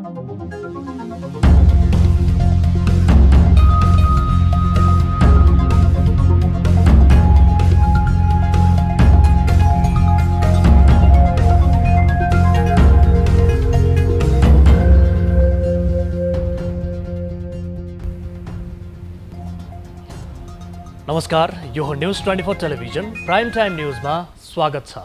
नमस्कार, यो हो न्यूज 24 टेलिभिजन प्राइम टाइम न्यूजमा स्वागत छ।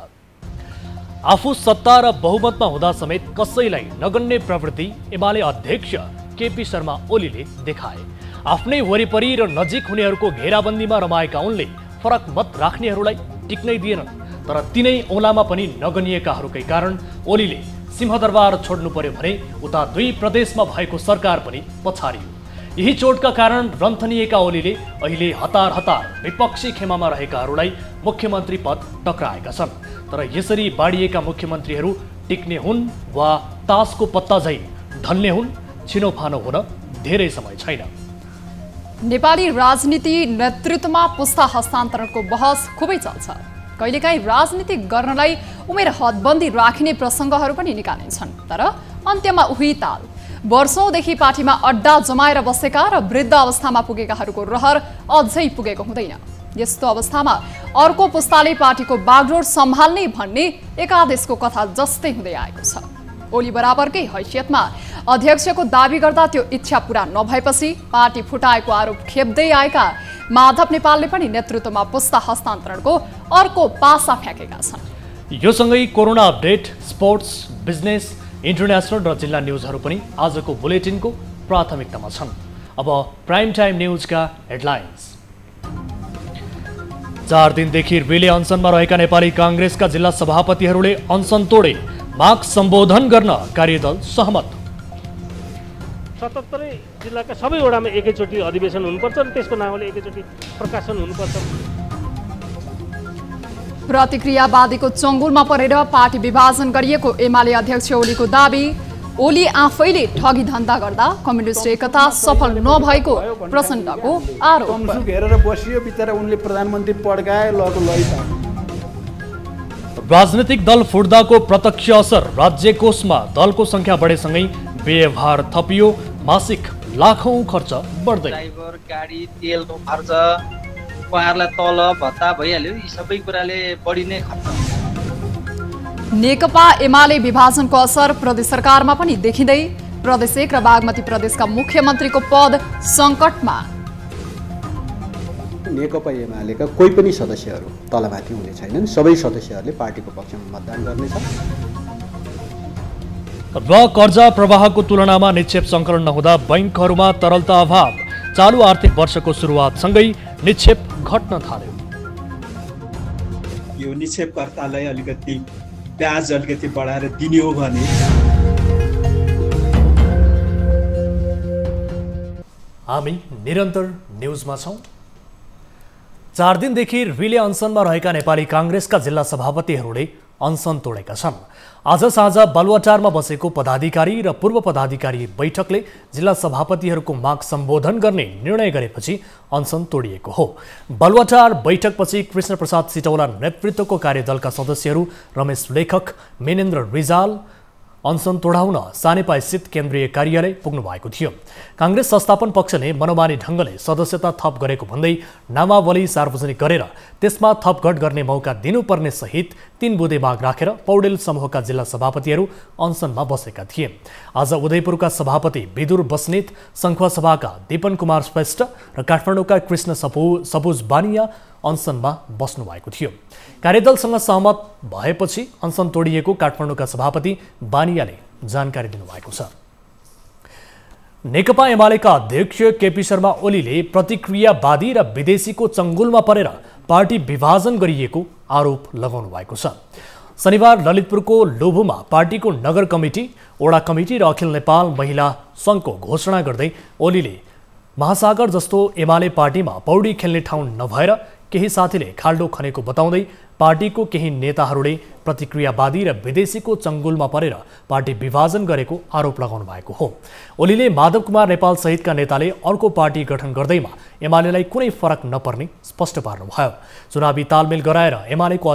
आफू सत्ता र बहुमतमा हुँदा समेत कसैलाई नगन्ने प्रवृत्ति एमाले अध्यक्ष केपी शर्मा ओलीले देखाए। आफ्नै वरिपरि र नजिक हुनेहरूको घेराबन्दीमा रमाएका उनले फरक मत राख्नेहरूलाई टिक्नै दिएनन्। तर तिनै औँलामा पनि नगनिएकाहरूकै कारण ओलीले सिंहदरबार छोड्नु पर्यो भने उता दुई प्रदेशमा भएको सरकार पनि पछारियो। यही चोटका कारण रन्थनिएका ओलीले अहिले हतार हतार विपक्षी खेमामा रहेकाहरूलाई मुख्यमन्त्री पद टक्राएका छन्। तर यसरी बाडिएका मुख्यमन्त्रीहरू टिक्ने हुन् वा तासको पत्ता झैं ढल्ने हुन्, छिनोफानो हुन धेरै समय छैन। नेपाली राजनीति नेतृत्वमा पुस्ता हस्तान्तरणको बहस खुबै चल्छ। कहिलेकाहीँ राजनीति गर्नलाई उमेर हदबन्दी राखिने प्रसङ्गहरू पनि निकालिन्छन्। तर अन्त्यमा उही ताल, वर्षौंदेखि पार्टीमा अड्डा जमाएर बसेका र वृद्ध अवस्थामा पुगेकाहरूको रहर अझै पुगेको हुँदैन। यस्तो अवस्थामा अर्को पुस्ताले पार्टीको बागडोर सम्हाल्ने भन्ने एकादेशको कथा जस्तै हुँदै आएको छ। ओली बराबरकै हैसियतमा अध्यक्षको दाबी गर्दा त्यो इच्छा पूरा नभएपछि पार्टी फुटाएको आरोप खेप्दै आएका माधव नेपालले पनि नेतृत्वमा पुस्ता हस्तान्तरणको अर्को पासा फ्याँकेका छन्। यो सँगै corona update, sports, business, international र जिल्ला न्युजहरू पनि आजको बुलेटिनको प्राथमिकतामा छन्। अब प्राइम टाइम न्युजका हेडलाइन्स। 4 दिनदेखि रिले अनसनमा रहेका नेपाली कांग्रेसका जिल्ला सभापतिहरूले अनसन तोडे। माग सम्बोधन गर्न कार्यदल सहमत। 77 जिल्लाका सबै वडामा एकैचोटि अधिवेशन हुनुपर्छ र त्यसको नामले एकैचोटि प्रकाशन हुनुपर्छ। प्रतिक्रियावादीको चङ्गुलमा परेर पार्टी विभाजन गरिएको एमाले अध्यक्ष ओलीको दाबी। ओली आफैले ठगी धन्दा गर्दा कम्युनिस्ट एकता सफल नभएको प्रचण्डको आरोप। घेरेर बसियो बिचरा, उनले प्रधानमन्त्री पड्काए लगो लैता। राजनीतिक दल फुट्दाको प्रत्यक्ष असर। राज्य कोषमा दलको संख्या बढेसँगै व्यवहार थपियो। मासिक लाखौं खर्च बढ्दै। ड्राइभर, गाडी, तेलको खर्च, उहाँहरूलाई तल भत्ता भइहाल्यो। यी सबै कुराले बढी नै खर्च। नेकपा एमाले विभाजनको असर प्रदेश सरकारमा पनि देखिँदै। प्रदेश 1 र बागमती प्रदेशका मुख्यमन्त्रीको पद सङ्कटमा। नेकपा एमालेका कोही पनि सदस्यहरू तलमाथि हुने छैनन्। सबै सदस्यहरूले पार्टीको पक्षमा मतदान गर्नेछ। र कर्जा प्रवाहको तुलनामा निक्षेप सङ्कलन नहुँदा बैंकहरूमा तरलता अभाव। चालु आर्थिक वर्षको सुरुवातसँगै निक्षेप घट्न थाल्यो। यो निक्षेपकर्तालाई अलिकति ब्याज अलिकति बढाएर दिने हो भने। हामी निरन्तर न्युजमा छौं। 4 दिनदेखि रिले अनसनमा रहेका नेपाली कांग्रेसका जिल्ला सभापतिहरूले अनसन तोडेका छन्। आज साँझ बालुवाटारमा बसेको पदाधिकारी र पूर्व पदाधिकारी बैठकले जिल्ला सभापतिहरूको माग सम्बोधन गर्ने निर्णय गरेपछि अनसन तोडिएको हो। बालुवाटार बैठकपछि कृष्ण प्रसाद सिटौला नेतृत्वको कार्यदलका सदस्यहरू रमेश लेखक, मेनेन्द्र रिजाल अनसन तोडाउन सानेपा स्थित केन्द्रीय कार्यालय पुग्नु भएको थियो। कांग्रेस संस्थापन पक्षले मनोमानी ढङ्गले सदस्यता थप गरेको भन्दै नामावली सार्वजनिक गरेर त्यसमा थपघट गर्ने मौका दिनुपर्ने सहित 3 बुँदे माग राखेर पौडेल समूहका जिल्ला सभापतिहरू अनसनमा बसेका थिए। आज उदयपुरका सभापति विदुर बस्नेत, सङ्खुवा सभाका दीपन कुमार श्रेष्ठ र काठमाडौँका कृष्ण सपुज बानिया अनसनमा बस्नु भएको थियो। कार्यदलसँग सहमत भएपछि अनसन तोडिएको काठमाडौँका सभापति बानियाले जानकारी दिनुभएको छ। नेकपा एमालेका अध्यक्ष केपी शर्मा ओलीले प्रतिक्रियावादी र विदेशीको चङ्गुलमा परेर पार्टी विभाजन गरिएको आरोप लगाउनु भएको छ। शनिबार ललितपुरको लोभुमा पार्टीको नगर कमिटी, वडा कमिटी र अखिल नेपाल महिला सङ्घको घोषणा गर्दै ओलीले महासागर जस्तो एमाले पार्टीमा पौडी खेल्ने ठाउँ नभएर केही साथीले खाल्डो खनेको बताउँदै पार्टीको केही नेताहरूले प्रतिक्रियावादी र विदेशीको चङ्गुलमा परेर पार्टी विभाजन गरेको आरोप लगाउनु भएको हो। ओलीले माधव कुमार नेपाल सहितका नेताले अर्को पार्टी गठन गर्दैमा एमालेलाई कुनै फरक नपर्ने स्पष्ट पार्नुभयो। चुनावी तालमेल गराएर एमालेको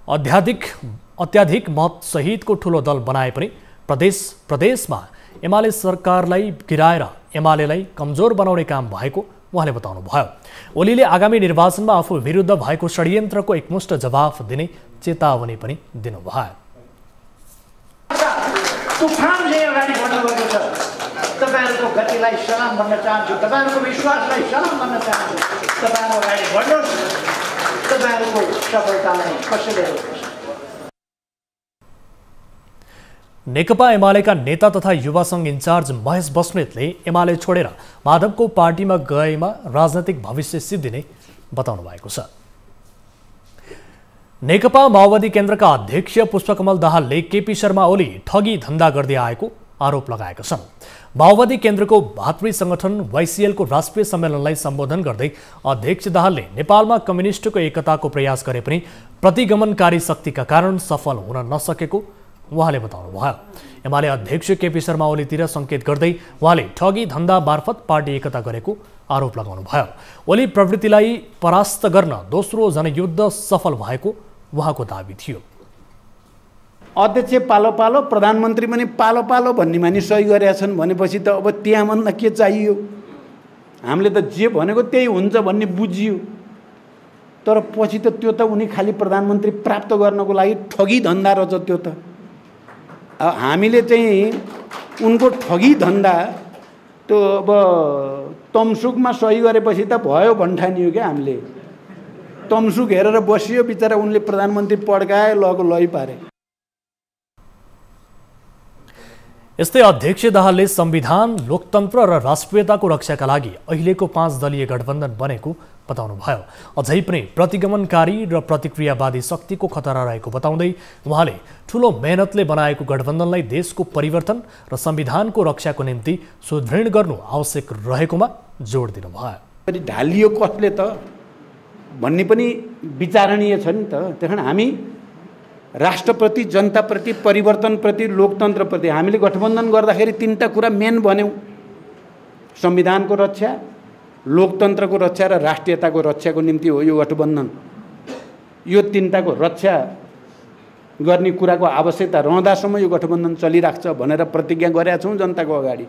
अत्याधिक मत सहितको ठूलो दल बनाए पनि प्रदेशमा एमाले सरकारलाई गिराएर एमालेलाई कमजोर बनाउने काम भएको उहाँले बताउनुभयो। ओलीले आगामी निर्वाचनमा आफू विरुद्ध भएको षड्यन्त्रको एकमुष्ट जवाफ दिने चेतावनी पनि दिनुभयो। तपाईहरुको गतिलाई सलाम भन्न चाहन्छु, तपाईहरुको विश्वासलाई सलाम भन्न चाहन्छु। तपाईहरु अगाडि बढ्नुहोस्, तपाईहरुको सफलतालाई कसैले रोक्दैन। नेकपा एमालेका नेता तथा युवा संघ इन्चार्ज महेश बस्नेतले एमाले छोडेर माधवको पार्टीमा गएमा राजनैतिक भविष्य सिद्धिने बताउनु भएको छ। नेकपा माओवादी केन्द्रका अध्यक्ष पुष्पकमल दाहालले केपी शर्मा ओली ठगी धन्दा गर्दै आएको आरोप लगाएका छन्। माओवादी केन्द्रको भातृ संगठन वाइसिएलको राष्ट्रिय सम्मेलनलाई सम्बोधन गर्दै अध्यक्ष दाहालले नेपालमा कम्युनिस्टको एकताको प्रयास गरे पनि प्रतिगमनकारी शक्तिका कारण सफल हुन नसकेको उहाँले बताउनुभयो। एमाले अध्यक्ष केपी शर्मा ओलीतिर संकेत गर्दै उहाँले ठगी धन्दा मार्फत पार्टी एकता गरेको आरोप लगाउनुभयो। ओली प्रवृत्तिलाई परास्त गर्न दोस्रो जनयुद्ध सफल भएको उहाँको दाबी थियो। अध्यक्ष पालो पालो, प्रधानमन्त्री पनि पालो पालो भन्नेमा नि सही गरेका छन् भनेपछि त अब त्यहाँभन्दा के चाहियो? हामीले त जे भनेको त्यही हुन्छ भन्ने बुझियो। तर पछि त त्यो त उनी खालि प्रधानमन्त्री प्राप्त गर्नको लागि ठगी धन्दा रहेछ। त्यो त हामीले चाहिँ उनको ठगी धन्दा त्यो अब तमसुकमा सही गरेपछि त भयो भन्ठानियो क्या। हामीले तमसुक हेरेर बसियो, बिचरा उनले प्रधानमन्त्री पड्काए, लगो लै पारे। यस्तै अध्यक्ष दाहालले संविधान, लोकतन्त्र र राष्ट्रियताको रक्षाका लागि अहिलेको 5 दलीय गठबन्धन बनेको बताउनुभयो। अझै पनि प्रतिगमनकारी र प्रतिक्रियावादी शक्तिको खतरा रहेको बताउँदै उहाँले ठूलो मेहनतले बनाएको गठबन्धनलाई देशको परिवर्तन र संविधानको रक्षाको निम्ति सुदृढ गर्नु आवश्यक रहेकोमा जोड दिनुभयो। ढालियो कसले त भन्ने पनि विचारणीय छ नि त। त्यही हामी राष्ट्रप्रति, जनताप्रति, परिवर्तनप्रति, लोकतन्त्रप्रति हामीले गठबन्धन गर्दाखेरि 3टा कुरा मेन भन्यौँ। संविधानको रक्षा, लोकतन्त्रको रक्षा र राष्ट्रियताको रक्षाको निम्ति हो यो गठबन्धन। यो 3टाको रक्षा गर्ने कुराको आवश्यकता रहँदासम्म यो गठबन्धन चलिराख्छ भनेर प्रतिज्ञा गरेका छौँ जनताको अगाडि।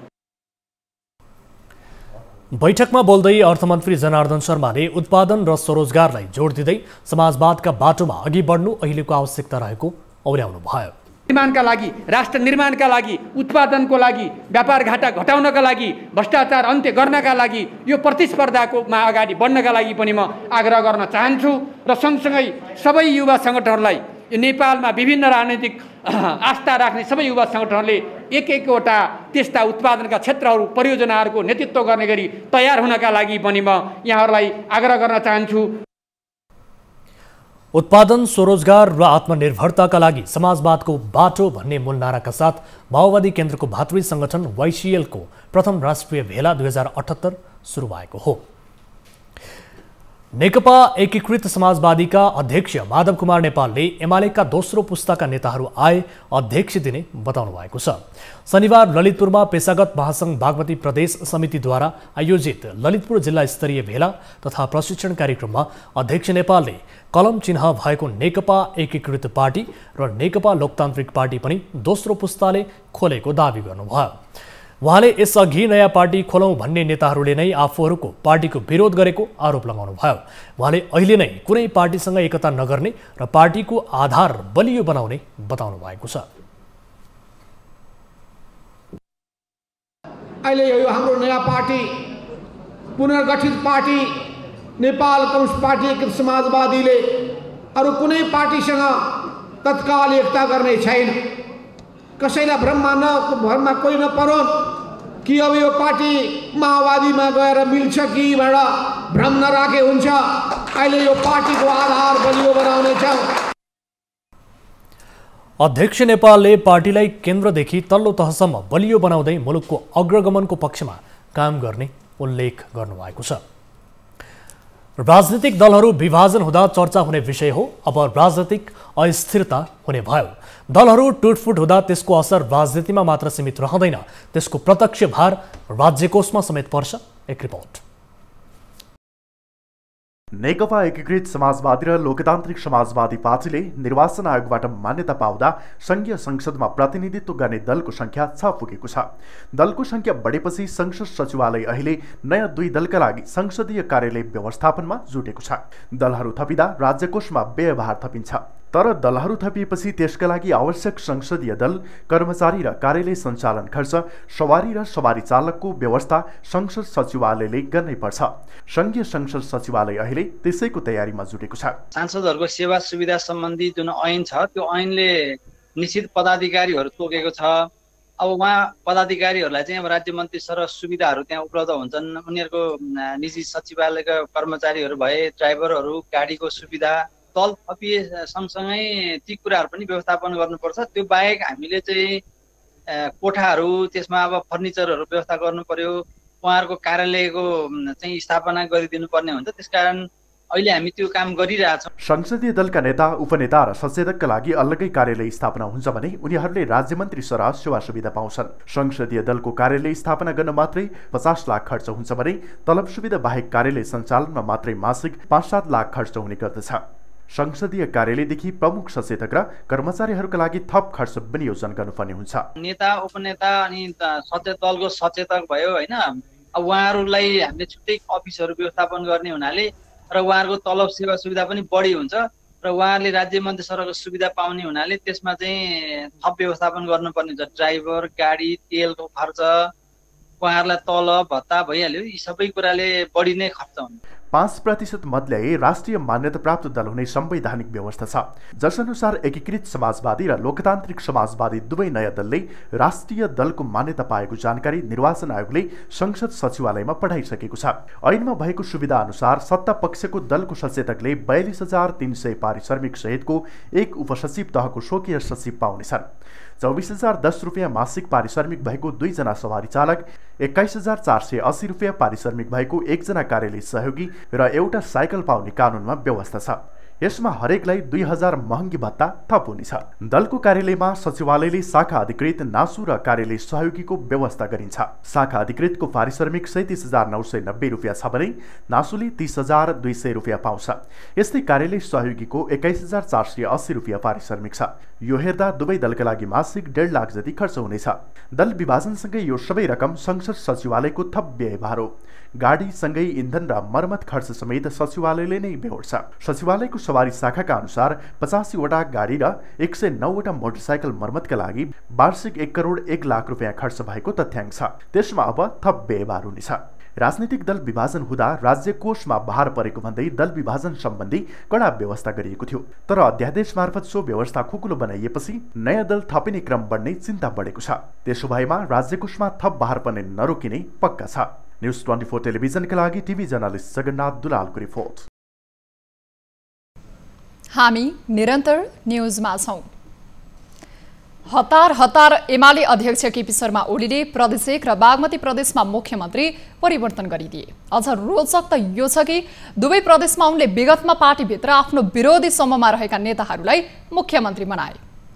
बैठकमा बोल्दै अर्थमन्त्री जनार्दन शर्माले उत्पादन र स्वरोजगारलाई जोड दिँदै समाजवादका बाटोमा अघि बढ्नु अहिलेको आवश्यकता रहेको औल्याउनु भयो। निर्माणका लागि, राष्ट्र निर्माणका लागि, उत्पादनको लागि, व्यापार घाटा घटाउनका लागि, भ्रष्टाचार अन्त्य गर्नका लागि, यो प्रतिस्पर्धाकोमा अगाडि बढ्नका लागि पनि म आग्रह गर्न चाहन्छु। र सँगसँगै सबै युवा सङ्गठनहरूलाई, यो नेपालमा विभिन्न राजनैतिक आस्था राख्ने सबै युवा सङ्गठनहरूले एक-एकवटा त्यस्ता उत्पादनका क्षेत्रहरू, परियोजनाहरूको नेतृत्व गर्ने गरी तयार हुनका लागि पनि म यहाँहरूलाई आग्रह गर्न चाहन्छु। उत्पादन, स्वरोजगार र आत्मनिर्भरताका लागि समाजवादको बाटो भन्ने मूल नाराका साथ माओवादी केन्द्रको भातृ संगठन वाइसिएलको प्रथम राष्ट्रिय भेला 2078 सुरु भएको हो। नेकपा एकीकृत समाजवादीका अध्यक्ष माधव कुमार नेपालले एमालेका दोस्रो पुस्ताका नेताहरू आए अध्यक्ष दिने बताउनु भएको छ। शनिबार ललितपुरमा पेशागत महासंघ बागमती प्रदेश समितिद्वारा आयोजित ललितपुर जिल्ला स्तरीय भेला तथा प्रशिक्षण कार्यक्रममा अध्यक्ष नेपालले कलम चिन्ह भएको नेकपा एकीकृत पार्टी र नेकपा लोकतान्त्रिक पार्टी पनि दोस्रो पुस्ताले खोलेको दावी गर्नुभयो। उहाँले यसअघि नयाँ पार्टी खोलौँ भन्ने नेताहरूले नै आफूहरूको पार्टीको विरोध गरेको आरोप लगाउनुभयो। उहाँले अहिले नै कुनै पार्टीसँग एकता नगर्ने र पार्टीको आधार बलियो बनाउने बताउनु भएको छ। अहिले यो हाम्रो नयाँ पार्टी, पुनर्गठित पार्टी नेपाल कम्युनिस्ट पार्टी एकीकृत समाजवादीले अरू कुनै पार्टीसँग तत्काल एकता गर्ने छैन। कसैलाई भ्रममा कोही नपरोन् कि अब यो पार्टी माओवादीमा गएर मिल्छ कि भनेर भ्रम नराखे हुन्छ। अहिले यो पार्टीको आधार बलियो बनाउनेछौँ। अध्यक्ष नेपालले पार्टीलाई केन्द्रदेखि तल्लो तहसम्म बलियो बनाउँदै मुलुकको अग्रगमनको पक्षमा काम गर्ने उल्लेख गर्नुभएको छ। राजनीतिक दलहरू विभाजन हुँदा चर्चा हुने विषय हो। अब राजनीतिक अस्थिरता हुने भयो। दलहरू टुटफुट हुँदा त्यसको असर राजनीतिमा मात्र सीमित रहँदैन, त्यसको प्रत्यक्ष भार राज्यकोषमा समेत पर्छ। एक रिपोर्ट। नेकपा एकीकृत समाजवादी र लोकतान्त्रिक समाजवादी पार्टीले निर्वाचन आयोगबाट मान्यता पाउँदा संघीय संसदमा प्रतिनिधित्व गर्ने दलको संख्या 6 पुगेको छ। दलको संख्या बढेपछि संसद सचिवालय अहिले नयाँ 2 दलका लागि संसदीय कार्यालय व्यवस्थापनमा जुटेको छ। दलहरू थपिँदा राज्यकोषमा व्ययभार थपिन्छ, तर दलहरू थपिएपछि त्यसका लागि आवश्यक संसदीय दल, कर्मचारी र कार्यालय सञ्चालन खर्च, सवारी र सवारी चालकको व्यवस्था संसद सचिवालयले गर्नै पर्छ। संघीय संसद सचिवालय अहिले त्यसैको तयारीमा जुटेको छ। सांसदहरूको सेवा सुविधा सम्बन्धी जुन ऐन छ त्यो ऐनले निश्चित पदाधिकारीहरू तोकेको छ। अब उहाँ पदाधिकारीहरूलाई चाहिँ अब राज्य मन्त्री सरह सुविधाहरू त्यहाँ उपलब्ध हुन्छन्। उनीहरूको निजी सचिवालयका कर्मचारीहरू भए, ड्राइभरहरू, गाडीको सुविधा, तल थपिए सँगसँगै ती कुराहरू पनि व्यवस्थापन गर्नुपर्छ। त्यो बाहेक हामीले चाहिँ कोठाहरू, त्यसमा अब फर्निचरहरू व्यवस्था गर्नु पर्यो। उहाँहरूको कार्यालयको चाहिँ स्थापना गरिदिनु पर्ने हुन्छ। त्यसकारण अहिले हामी त्यो काम गरिरहेछौँ। संसदीय दलका नेता, उपनेता र सचेतकका लागि अलग्गै कार्यालय स्थापना हुन्छ भने उनीहरूले राज्यमन्त्री सरह सेवा सुविधा पाउँछन्। संसदीय दलको कार्यालय स्थापना गर्न मात्रै 50 लाख खर्च हुन्छ भने तलब सुविधा बाहेक कार्यालय सञ्चालनमा मात्रै मासिक 5-7 लाख खर्च हुने गर्दछ। संसदीय कार्यालयदेखि प्रमुख सचेतक र कर्मचारीहरूका लागि थप खर्च विनियोजन गर्नुपर्ने हुन्छ। नेता, उपनेता अनि दलको सचेतक भयो होइन, अब उहाँहरूलाई हामीले छुट्टै अफिसहरू व्यवस्थापन गर्ने हुनाले र उहाँहरूको तलब सेवा सुविधा पनि बढी हुन्छ र उहाँहरूले राज्य मन्त्री सरहको सुविधा पाउने हुनाले त्यसमा चाहिँ थप व्यवस्थापन गर्नुपर्ने हुन्छ। ड्राइभर, गाडी, तेलको खर्च, उहाँहरूलाई तलब भत्ता भइहाल्यो। यी सबै कुराले बढी नै खर्च हुन्छ। 5% मत ल्याए राष्ट्रिय मान्यता प्राप्त दल हुने संवैधानिक व्यवस्था छ, जसअनुसार एकीकृत समाजवादी र लोकतान्त्रिक समाजवादी दुवै नयाँ दलले राष्ट्रिय दलको मान्यता पाएको जानकारी निर्वाचन आयोगले संसद सचिवालयमा पठाइसकेको छ। ऐनमा भएको सुविधा अनुसार सत्ता पक्षको दलको सचेतकले 42,300 पारिश्रमिक सहितको एक उपसचिव तहको स्वकीय सचिव पाउनेछन्। 24,010 रुपियाँ मासिक पारिश्रमिक भएको 2 जना सवारी चालक, 21,480 रुपियाँ पारिश्रमिक भएको 1 जना कार्यालय सहयोगी र एउटा साइकल पाउने कानुनमा व्यवस्था छ। यसमा हरेकलाई 2,000 महँगी भत्ता थप हुनेछ। दलको कार्यालयमा सचिवालयले शाखा अधिकृत, नासु र कार्यालय सहयोगीको व्यवस्था गरिन्छ। शाखा अधिकृतको पारिश्रमिक 37,990 रुपियाँ छ भने नासुले 30,200 रुपियाँ पाउँछ। यस्तै कार्यालय सहयोगीको 21,480 रुपियाँ पारिश्रमिक छ। यो हेर्दा दुवै दलका लागि मासिक 1.5 लाख जति खर्च हुनेछ। दल विभाजनसँगै यो सबै रकम संसद सचिवालयको थप व्ययभार हो। गाडीसँगै इन्धन र मर्मत खर्च समेत सचिवालयले नै बेहोर्छ। सचिवालयको सवारी शाखाका अनुसार 85 वटा गाडी र 109 वटा मोटरसाइकल मर्मतका लागि वार्षिक 1 करोड 1 लाख रुपियाँ खर्च भएको तथ्याङ्क छ। त्यसमा अब थप व्ययभार हुनेछ। राजनीतिक दल विभाजन हुँदा राज्य कोषमा भार परेको भन्दै दल विभाजन सम्बन्धी कडा व्यवस्था गरिएको थियो, तर अध्यादेश मार्फत सो व्यवस्था खुकुलो बनाइएपछि नयाँ दल थपिने क्रम बढ्ने चिन्ता बढेको छ। त्यसो भएमा राज्य कोषमा थप भार पर्ने नरोकिने पक्का छ। न्युज 24 टेलिभिजनका लागि टिभी जर्नलिस्ट जगन्नाथ दुलालको रिपोर्ट। हामी निरन्तर न्युजमा छौं। हतार एमाले अध्यक्ष केपी शर्मा ओलीले प्रदेश 1 र बागमती प्रदेशमा मुख्यमन्त्री परिवर्तन गरिदिए। अझ रोचक त यो छ कि दुवै प्रदेशमा उनले विगतमा पार्टीभित्र आफ्नो विरोधी समूहमा रहेका नेताहरूलाई मुख्यमन्त्री बनाए।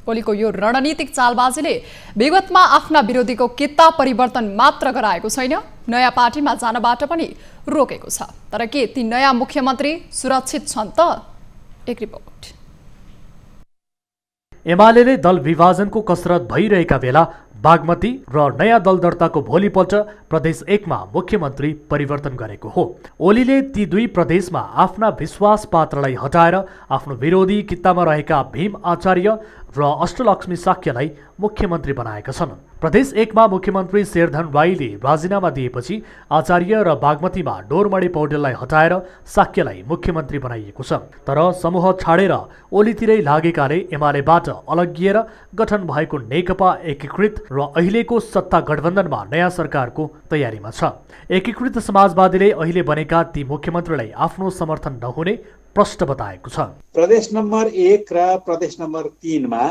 ओलीको यो रणनीतिक चालबाजीले विगतमा आफ्ना विरोधीको कित्ता परिवर्तन मात्र गराएको छैन, नयाँ पार्टीमा जानबाट पनि रोकेको छ। तर के ती नयाँ मुख्यमन्त्री सुरक्षित छन् त? एक रिपोर्ट। एमाले दल विभाजनको कसरत भइरहेका बेला बागमती र नयाँ दल दर्ताको भोलिपल्ट प्रदेश 1 मा मुख्यमन्त्री परिवर्तन गरेको हो। ओलीले ती दुई प्रदेशमा आफ्ना विश्वास पात्रलाई हटाएर आफ्नो विरोधी कित्तामा रहेका भीम आचार्य र अष्टलक्ष्मी साक्यलाई मुख्यमन्त्री बनाएका छन्। प्रदेश 1 मा मुख्यमन्त्री शेरधन राईले राजीनामा दिएपछि आचार्य र बागमतीमा डोरमणि पौडेललाई हटाएर साक्यलाई मुख्यमन्त्री बनाइएको छ। तर समूह छाडेर ओलीतिरै लागेकाले एमालेबाट अलग्गिएर गठन भएको नेकपा एकीकृत र अहिलेको सत्ता गठबन्धनमा नयाँ सरकारको तयारीमा छ। एकीकृत समाजवादीले अहिले बनेका ती मुख्यमन्त्रीलाई आफ्नो समर्थन नहुने प्रश्न बताएको छ। प्रदेश नम्बर 1 र प्रदेश नम्बर 3 मा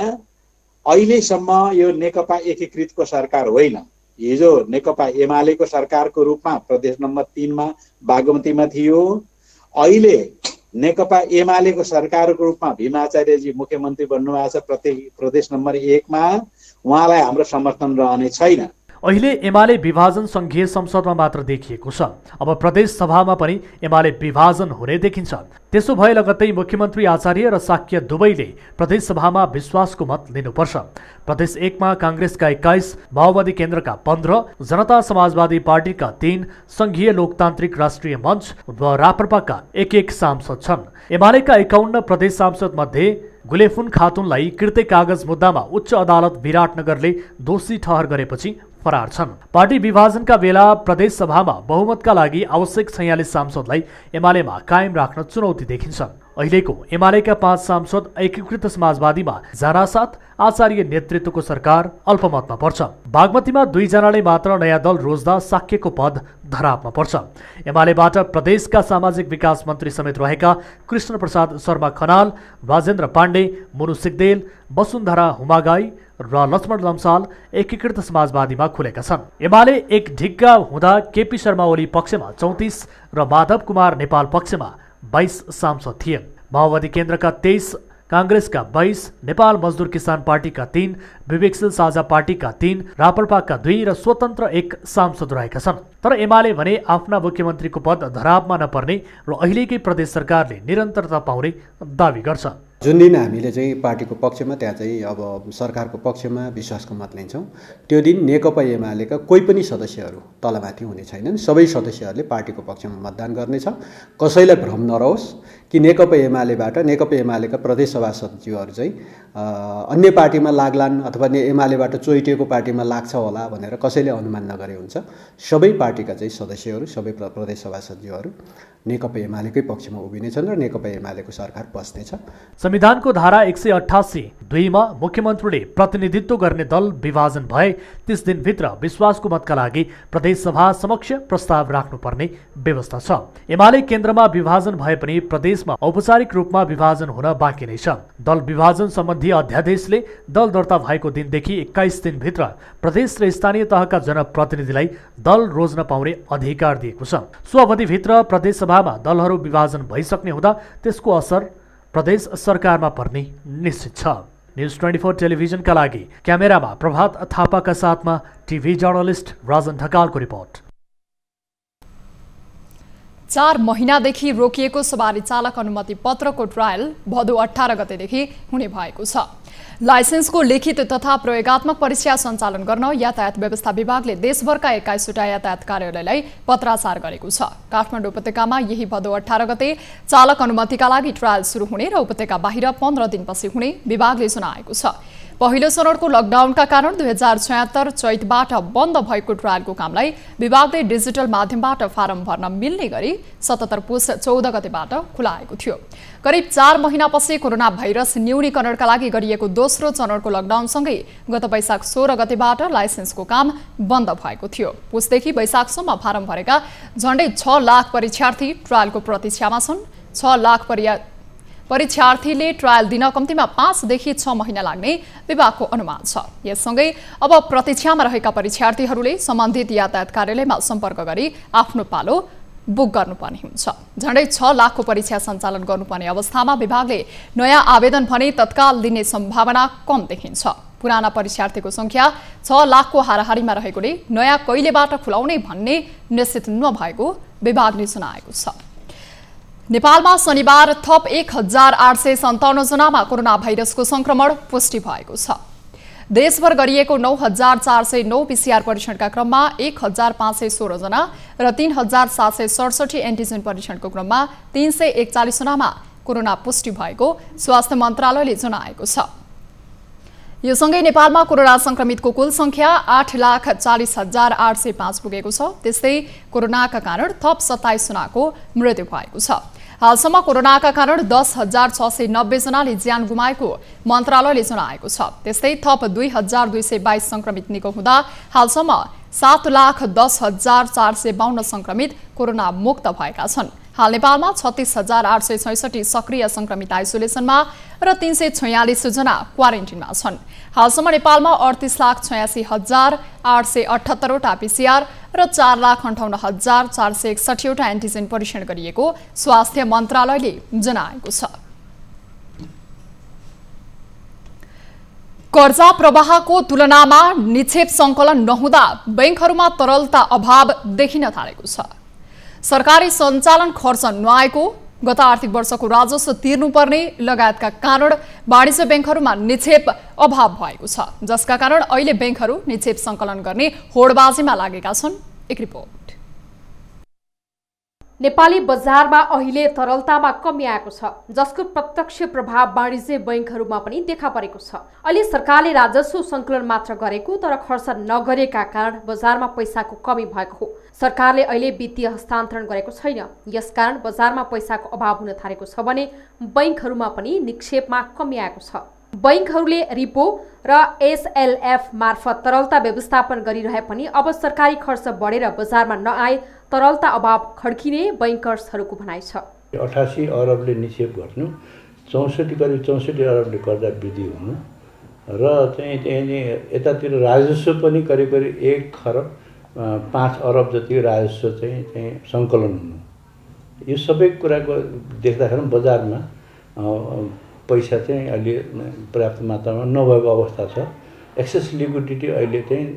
अहिलेसम्म यो नेकपा एकीकृतको सरकार होइन। हिजो नेकपा एमालेको सरकारको रूपमा प्रदेश नम्बर 3 मा बागमतीमा थियो। अहिले नेकपा एमालेको सरकारको रूपमा भीमाचार्यजी मुख्यमन्त्री बन्नुभएको छ प्रदेश नम्बर 1 मा। उहाँलाई हाम्रो समर्थन रहने छैन। अहिले एमाले विभाजन संघीय संसदमा मात्र देखिएको छ। अब प्रदेश सभामा पनि एमाले विभाजन हुने देखिन्छ। त्यसो भए लगत्तै मुख्यमन्त्री आचार्य र शाक्य दुवैले प्रदेश सभामा विश्वासको मत लिनुपर्छ। प्रदेश 1 मा कांग्रेसका 21, माओवादी केन्द्रका 15, जनता समाजवादी पार्टीका 3, संघीय लोकतान्त्रिक राष्ट्रिय मञ्च व राप्रपाका 1-1 सांसद छन्। एमालेका 51 प्रदेश सांसद मध्ये गुलेफुन खातुनलाई किर्ते कागज मुद्दामा उच्च अदालत विराटनगरले दोषी ठहर गरेपछि फरार छन्। पार्टी विभाजनका बेला प्रदेश सभामा बहुमतका लागि आवश्यक 46 सांसदलाई एमालेमा कायम राख्न चुनौती देखिन्छ। अहिलेको एमालेका 5 सांसद एकीकृत समाजवादीमा जानासाथ आचार्य नेतृत्वको सरकार अल्पमतमा पर्छ। बागमतीमा 2 जनाले मात्र नयाँ दल रोज्दा शाक्यको पद धरापमा पर्छ। एमालेबाट प्रदेशका सामाजिक विकास मन्त्री समेत रहेका कृष्ण प्रसाद शर्मा खनाल, राजेन्द्र पाण्डे, मुनु सिग्देल, वसुन्धरा हुमागाई र लक्ष्मण लम्साल एकीकृत समाजवादीमा खुलेका छन्। एमाले एक ढिक्का हुँदा केपी शर्मा ओली पक्षमा 34 र माधव कुमार नेपाल पक्षमा 22 सांसद थिए। माओवादी केन्द्रका 23, कांग्रेसका 22, नेपाल मजदुर किसान पार्टीका 3, विवेकशील साझा पार्टीका 3, राप्रपाका 2 र स्वतन्त्र 1 सांसद रहेका छन्। तर एमाले भने आफ्ना मुख्यमन्त्रीको पद धरापमा नपर्ने र अहिलेकै प्रदेश सरकारले निरन्तरता पाउने दावी गर्छ। जुन दिन हामीले चाहिँ पार्टीको पक्षमा त्यहाँ चाहिँ अब सरकारको पक्षमा विश्वासको मत लिन्छौँ, त्यो दिन नेकपा एमालेका कोही पनि सदस्यहरू तलमाथि हुने छैनन्। सबै सदस्यहरूले पार्टीको पक्षमा मतदान गर्नेछ। कसैलाई भ्रम नरहोस् कि नेकपा एमालेका प्रदेश सभा सचिवहरू चाहिँ अन्य पार्टीमा लाग्लान् अथवा एमालेबाट चोइटिएको पार्टीमा लाग्छ होला भनेर कसैले अनुमान नगरे हुन्छ। सबै पार्टीका चाहिँ सदस्यहरू, सबै प्रदेश सभा सचिवहरू नेकपा एमालेकै पक्षमा उभिनेछन् र नेकपा एमालेको सरकार बस्नेछ। संविधानको धारा 188(2) मा मुख्यमन्त्रीले प्रतिनिधित्व गर्ने दल विभाजन भए 30 दिनभित्र विश्वासको मतका लागि प्रदेश सभा समक्ष प्रस्ताव राख्नुपर्ने व्यवस्था छ। एमाले केन्द्रमा विभाजन भए पनि प्रदेशमा औपचारिक रूपमा विभाजन हुन बाँकी नै छ। दल विभाजन सम्बन्धी अध्यादेशले दल दर्ता भएको दिनदेखि 21 दिनभित्र प्रदेश र स्थानीय तहका जनप्रतिनिधिलाई दल रोज्न पाउने अधिकार दिएको छ। सो अवधिभित्र प्रदेश सभामा दलहरू विभाजन भइसक्ने हुँदा त्यसको असर प्रदेश सरकारमा पर्ने निश्चित छ। न्युज 24 टेलिभिजनका लागि क्यामेरामा प्रभात थापाका साथमा टिभी जर्नलिस्ट राजन ढकालको रिपोर्ट। 4 महिनादेखि रोकिएको सवारी चालक अनुमति पत्रको ट्रायल भदौ 18 गतेदेखि हुने भएको छ। लाइसेन्सको लिखित तथा प्रयोगात्मक परीक्षा सञ्चालन गर्न यातायात व्यवस्था विभागले देशभरका 21 वटा यातायात कार्यालयलाई पत्राचार गरेको छ। काठमाडौँ उपत्यकामा यही भदौ 18 गते चालक अनुमतिका लागि ट्रायल सुरु हुने र उपत्यका बाहिर 15 दिनपछि हुने विभागले जनाएको छ। पहिलो चरणको लकडाउनका कारण 2076 चैतबाट बन्द भएको ट्रायलको कामलाई विभागले डिजिटल माध्यमबाट फारम भर्न मिल्ने गरी 77 पुस 14 गतेबाट खुलाएको थियो। करिब 4 महिनापछि कोरोना भाइरस न्यूनीकरणका लागि गरिएको दोस्रो चरणको लकडाउनसँगै गत वैशाख 16 गतेबाट लाइसेन्सको काम बन्द भएको थियो। पुसदेखि वैशाखसम्म फारम भरेका झण्डै 6 लाख परीक्षार्थी ट्रायलको प्रतीक्षामा छन्। 6 लाख परीक्षार्थीले ट्रायल दिन कम्तीमा 5 देखि 6 महिना लाग्ने विभागको अनुमान छ। यससँगै अब प्रतीक्षामा रहेका परीक्षार्थीहरूले सम्बन्धित यातायात कार्यालयमा सम्पर्क गरी आफ्नो पालो बुक गर्नुपर्ने हुन्छ। झण्डै 6 लाखको परीक्षा सञ्चालन गर्नुपर्ने अवस्थामा विभागले नयाँ आवेदन भने तत्काल लिने सम्भावना कम देखिन्छ। पुराना परीक्षार्थीको संख्या 6 लाखको हाराहारीमा रहेकोले नयाँ कहिलेबाट खुलाउने भन्ने निश्चित नभएको विभागले जनाएको छ। नेपालमा शनिबार थप 1857 जनामा कोरोना भाइरसको संक्रमण पुष्टि भएको छ। देशभर गरिएको 9409 पीसीआर परीक्षणका क्रममा 1516 जना र 3767 एन्टिजेन परीक्षणको क्रममा 341 जनामा कोरोना पुष्टि भएको स्वास्थ्य मन्त्रालयले जनाएको छ। यो सँगै नेपालमा कोरोना संक्रमितको कुल संख्या 8,40,805 पुगेको छ। त्यस्तै कोरोनाका कारण थप 27 जनाको मृत्यु भएको छ। हालसम्म कोरोनाका कारण 10,690 जनाले ज्यान गुमाएको मन्त्रालयले जनाएको छ। त्यस्तै थप 2,222 संक्रमित निको हुँदा हालसम्म 7,10,452 संक्रमित कोरोना मुक्त भएका छन्। हाल नेपालमा 36,866 सक्रिय संक्रमित आइसोलेसनमा र 346 जना क्वारेन्टिनमा छन्। हालसम्म नेपालमा 38,86,878 वटा पीसीआर र 4,58,461 वटा एन्टिजेन परीक्षण गरिएको स्वास्थ्य मन्त्रालयले जनाएको छ। कर्जा प्रवाहको तुलनामा निक्षेप सङ्कलन नहुँदा बैंकहरूमा तरलता अभाव देखिन थालेको छ। सरकारी सञ्चालन खर्च नआएको, गत आर्थिक वर्षको राजस्व तिर्नुपर्ने लगायतका कारण वाणिज्य बैंकहरूमा निक्षेप अभाव भएको छ, जसका कारण अहिले बैंकहरू निक्षेप सङ्कलन गर्ने होडबाजीमा लागेका छन्। एक रिपोर्ट। नेपाली बजारमा अहिले तरलतामा कमी आएको छ, जसको प्रत्यक्ष प्रभाव वाणिज्य बैंकहरूमा पनि देखा परेको छ। अहिले सरकारले राजस्व सङ्कलन मात्र गरेको तर खर्च नगरेका कारण बजारमा पैसाको कमी भएको हो। सरकारले अहिले वित्तीय हस्तान्तरण गरेको छैन, यसकारण बजारमा पैसाको अभाव हुन थालेको छ भने बैंकहरूमा पनि निक्षेपमा कमी आएको छ। बैंकहरूले रिपो र एसएलएफ मार्फत तरलता व्यवस्थापन गरिरहे पनि अब सरकारी खर्च बढेर बजारमा नआए तरलता अभाव खड्किने बैंकर्सहरूको भनाइ छ। 88 अरबले निक्षेप गर्नु, करिब 64 अरबले कर्जा वृद्धि हुनु र चाहिँ यतातिर राजस्व पनि करिब 1 खरब 5 अरब जति राजस्व चाहिँ सङ्कलन हुनु। यो सबै कुराको देख्दाखेरि बजारमा पैसा चाहिँ अहिले पर्याप्त मात्रामा नभएको अवस्था छ। एक्सेस लिक्विडिटी अहिले चाहिँ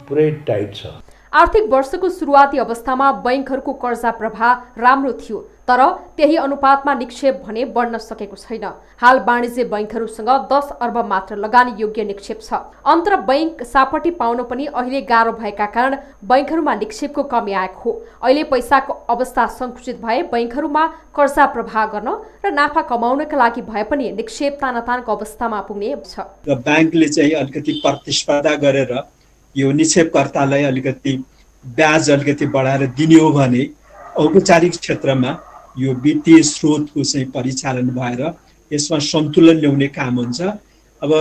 पुरै टाइट छ। आर्थिक वर्षको सुरुवाती अवस्थामा बैंकहरूको कर्जा प्रवाह राम्रो थियो, तर त्यही अनुपातमा निक्षेप भने बढ्न सकेको छैन। हाल वाणिज्य बैंकहरूसँग 10 अर्ब मात्र लगानी योग्य निक्षेप छ। अन्तर बैंक सापटी पाउन पनि अहिले गाह्रो भएका कारण बैंकहरूमा निक्षेपको कमी आएको हो। अहिले पैसाको अवस्था सङ्कुचित भए बैंकहरूमा कर्जा प्रवाह गर्न र नाफा कमाउनका लागि भए पनि निक्षेप तानातानको अवस्थामा पुग्ने छ। बैंकले चाहिँ अलिकति प्रतिस्पर्धा गरेर यो निक्षेपकर्तालाई अलिकति ब्याज अलिकति बढाएर दिने हो भने औपचारिक क्षेत्रमा यो वित्तीय स्रोतको चाहिँ परिचालन भएर यसमा सन्तुलन ल्याउने काम हुन्छ। अब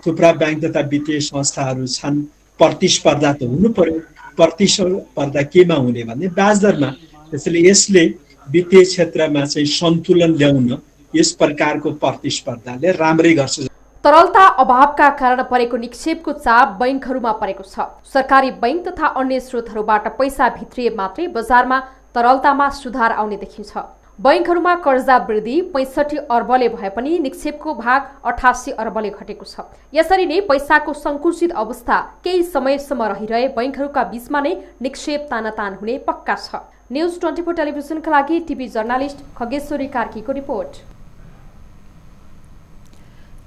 थुप्रा बैंक तथा वित्तीय संस्थाहरू छन्, प्रतिस्पर्धा त हुनु पर्यो। प्रतिस्पर्धा केमा हुने भने ब्याज दरमा। त्यसैले यसले वित्तीय क्षेत्रमा चाहिँ सन्तुलन ल्याउन यस प्रकारको प्रतिस्पर्धाले राम्रै गर्छ। तरलता अभावका कारण परेको निक्षेपको चाप बैंकहरूमा परेको छ। सरकारी बैंक तथा अन्य स्रोतहरूबाट पैसा भित्रिए मात्रै बजारमा तरलतामा सुधार आउने देखिन्छ। बैंकहरूमा कर्जा वृद्धि 65 अर्बले भए पनि निक्षेपको भाग 88 अर्बले घटेको छ। यसरी नै पैसाको सङ्कुचित अवस्था केही समयसम्म रहिरहे बैंकहरूका बीचमा नै निक्षेप तानातान हुने पक्का छ। न्युज 24 टेलिभिजनका लागि टिभी जर्नालिस्ट खगेश्वरी कार्कीको रिपोर्ट।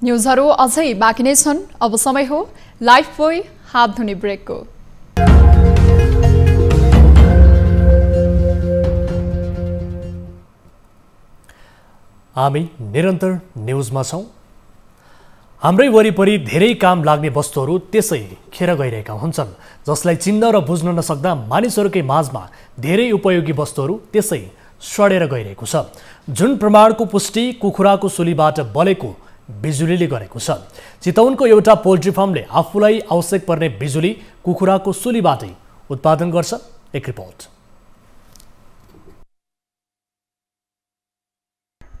न्युजहरू अझै बाँकी नै छन्। अब समय हो लाइफ बोय हात धुने ब्रेकको। हामी निरन्तर न्युजमा छौँ। हाम्रै वरिपरि धेरै काम लाग्ने वस्तुहरू त्यसै खेर गइरहेका हुन्छन्, जसलाई चिन्न र बुझ्न नसक्दा मानिसहरूकै माझमा धेरै उपयोगी वस्तुहरू त्यसै सडेर गइरहेको छ, जुन प्रमाणको पुष्टि कुखुराको सुलीबाट बलेको बिजुलीले गरेको छ। चितवनको एउटा पोल्ट्री फार्मले आफूलाई आवश्यक पर्ने बिजुली कुखुराको सुलीबाटै उत्पादन गर्छ। एक रिपोर्ट।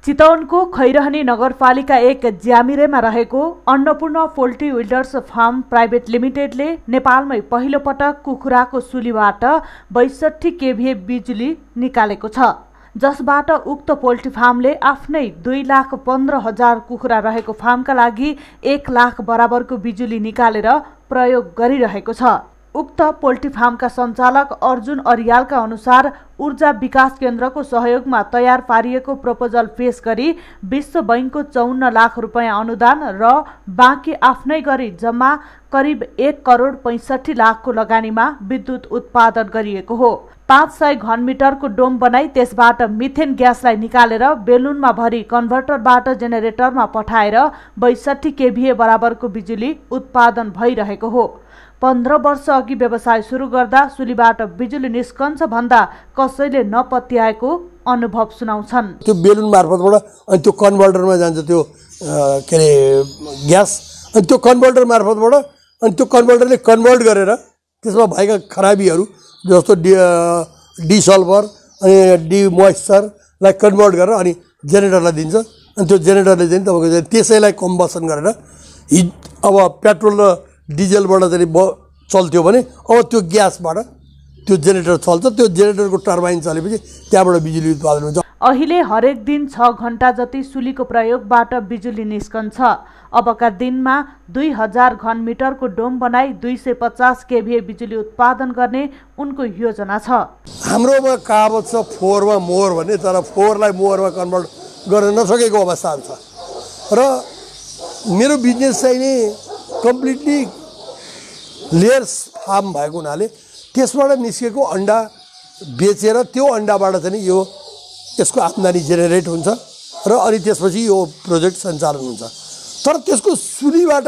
चितवनको खैरहनी नगरपालिका 1 ज्यामिरेमा रहेको Annapurna poultry builders farm private लिमिटेडले नेपालमै पहिलो पटक कुखुराको सुलीबाट 62 केभीए बिजुली निकालेको छ, जसबाट उक्त पोल्ट्री फार्मले आफ्नै 2,15,000 कुखुरा रहेको फार्मका लागि 1 लाख बराबरको बिजुली निकालेर प्रयोग गरिरहेको छ। उक्त पोल्ट्री फार्मका सञ्चालक अर्जुन अरियालका अनुसार ऊर्जा विकास केन्द्रको सहयोगमा तयार पारिएको प्रपोजल पेश गरी विश्व बैंकको 54 लाख रुपैयाँ अनुदान र बाँकी आफ्नै गरी जम्मा करिब 1 करोड 65 लाखको लगानीमा विद्युत उत्पादन गरिएको हो। 500 घनमिटरको डोम बनाई त्यसबाट मिथेन ग्यासलाई निकालेर बेलुनमा भरी कन्भर्टरबाट जेनेरेटरमा पठाएर 62 केभीए बराबरको बिजुली उत्पादन भइरहेको हो। 15 वर्ष अघि व्यवसाय सुरु गर्दा सुलीबाट बिजुली निस्कन्छ भन्दा कसैले नपत्याएको अनुभव सुनाउँछन्। त्यो बेलुन मार्फतबाट अनि त्यो कन्भर्टरमा जान्छ त्यो के अरे ग्यास, अनि त्यो कन्भर्टर मार्फतबाट अनि त्यो कन्भर्टरले कन्भर्ट गरेर त्यसमा भएका खराबीहरू जस्तो डिसल्भर अनि डिमोइस्चरलाई कन्भर्ट गरेर अनि जेनेरेटरलाई दिन्छ। अनि त्यो जेनेरेटरले चाहिँ तपाईँको त्यसैलाई कम्बसन गरेर अब पेट्रोल र डिजेलबाट चाहिँ चल्थ्यो भने अब त्यो ग्यासबाट त्यो जेनेरेटर चल्छ। त्यो जेनेरेटरको टर्बाइन चलेपछि त्यहाँबाट बिजुली उत्पादन हुन्छ। अहिले हरेक दिन 6 घण्टा जति सुलीको प्रयोगबाट बिजुली निस्कन्छ। अबका दिनमा 2000 घनमिटरको डोम बनाई 250 केभीए बिजुली उत्पादन गर्ने उनको योजना छ। हाम्रोमा कहावत छ 4 मा मोर भन्ने, तर 4 लाई मोरमा कन्भर्ट गर्न नसकेको अवस्था छ र मेरो बिजनेस चाहिँ नि कम्प्लिटली लेयर्स फार्म भएको हुनाले त्यसबाट निस्केको अन्डा बेचेर त्यो अन्डाबाट चाहिँ यो यसको आम्दानी जेनेरेट हुन्छ र अनि त्यसपछि यो प्रोजेक्ट सञ्चालन हुन्छ। तर त्यसको सुलीबाट